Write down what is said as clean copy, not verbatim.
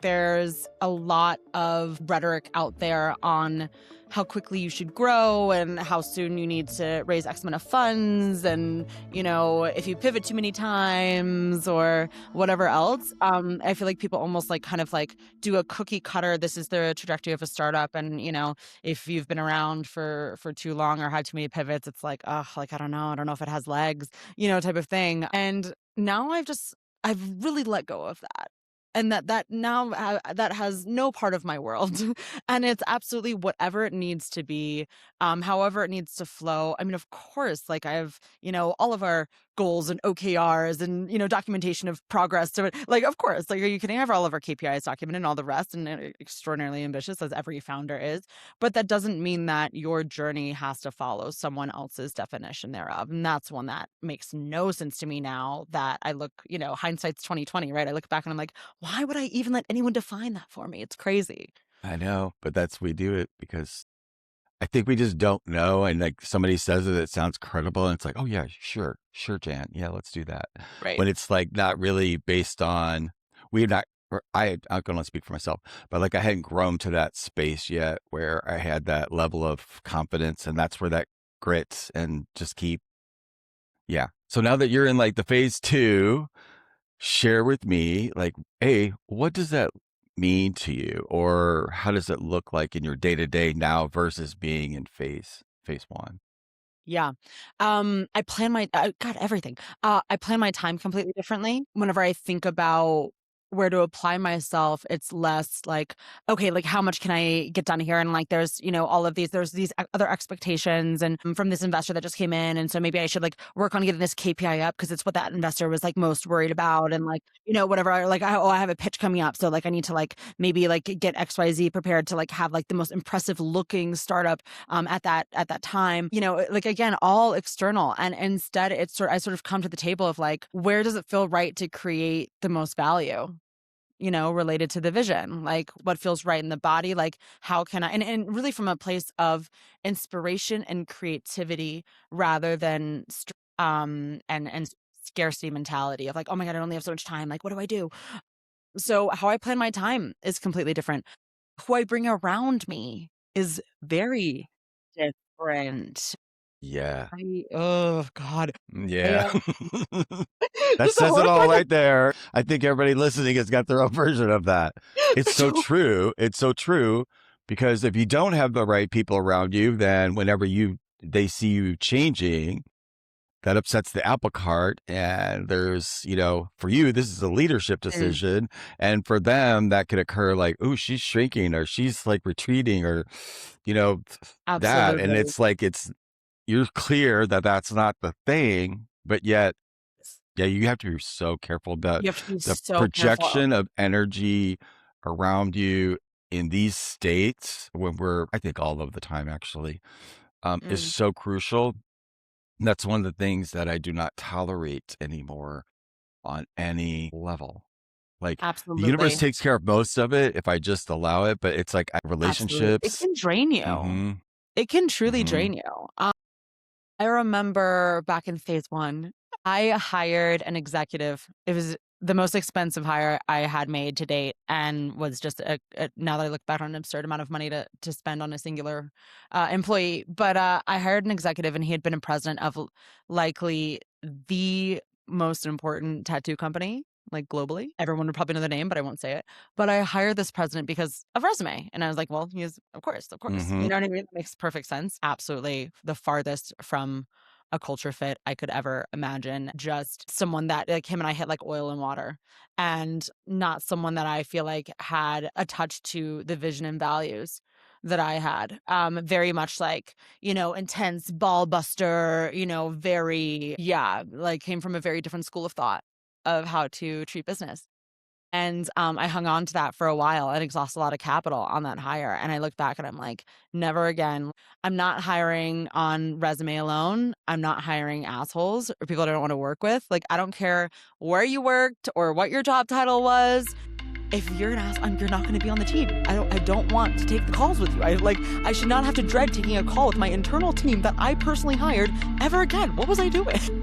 There's a lot of rhetoric out there on how quickly you should grow and how soon you need to raise X amount of funds. And, if you pivot too many times or whatever else, I feel like people almost kind of do a cookie cutter. This is the trajectory of a startup. And, if you've been around for too long or had too many pivots, it's I don't know if it has legs, type of thing. And now I've really let go of that. And that now that has no part of my world. And it's absolutely whatever it needs to be, however it needs to flow. I mean, of course, I have, all of our goals and OKRs and, documentation of progress. So of course, are you kidding? I have all of our KPIs documented and all the rest, and extraordinarily ambitious as every founder is. But that doesn't mean that your journey has to follow someone else's definition thereof. And that's one that makes no sense to me now that I look, hindsight's 2020, right? I look back and I'm like, why would I even let anyone define that for me? It's crazy. I know, but we do it because I think we just don't know. And somebody says it sounds credible. And it's like, oh yeah, sure, Jan. Yeah, let's do that. Right. When it's not really based on, I'm going to speak for myself, but I hadn't grown to that space yet where I had that level of confidence, and that's where that grit and just keep. Yeah. So now that you're in the phase 2, share with me, hey, what does that mean to you, or how does it look like in your day-to-day now versus being in phase 1? Yeah. I plan my, everything. I plan my time completely differently. Whenever I think about where to apply myself, it's less okay, how much can I get done here? And there's, all of there's these other expectations and from this investor that just came in. And so maybe I should work on getting this KPI up because it's what that investor was most worried about. And whatever, I have a pitch coming up. So I need to maybe get XYZ prepared to have the most impressive looking startup at that time, again, all external. And instead I sort of come to the table of where does it feel right to create the most value? Related to the vision, what feels right in the body, how can I, and really from a place of inspiration and creativity rather than, and scarcity mentality of oh my God, I only have so much time. What do I do? So how I plan my time is completely different. Who I bring around me is very different. Yeah. Oh God. Yeah. That says it all right there. I think everybody listening has got their own version of that. It's so true. It's so true, because if you don't have the right people around you, then whenever they see you changing, that upsets the apple cart. And there's, for you, this is a leadership decision. And for them, that could occur oh, she's shrinking, or she's retreating, or, Absolutely. that. And it's, you're clear that that's not the thing, but yet, yeah, you have to be so careful about the projection of energy around you in these states when I think all of the time actually, is so crucial. That's one of the things that I do not tolerate anymore on any level. Absolutely. The universe takes care of most of it if I just allow it, but it's relationships. Absolutely. It can drain you. Mm-hmm. It can truly drain you. I remember back in phase 1, I hired an executive. It was the most expensive hire I had made to date, and was just now that I look back on, an absurd amount of money to spend on a singular employee. But I hired an executive, and he had been a president of likely the most important tattoo company, globally. Everyone would probably know the name, but I won't say it. But I hired this president because of resume. And I was well, he is, of course. Mm-hmm. You know what I mean? It makes perfect sense. Absolutely the farthest from a culture fit I could ever imagine. Just someone that him and I hit oil and water, and not someone that I feel had a touch to the vision and values that I had. Very much intense ball buster, very, came from a very different school of thought of how to treat business. And I hung on to that for a while and exhausted a lot of capital on that hire. And I look back and I'm never again. I'm not hiring on resume alone. I'm not hiring assholes or people I don't want to work with. I don't care where you worked or what your job title was. If you're an asshole, you're not going to be on the team. I don't want to take the calls with you. I should not have to dread taking a call with my internal team that I personally hired ever again. What was I doing?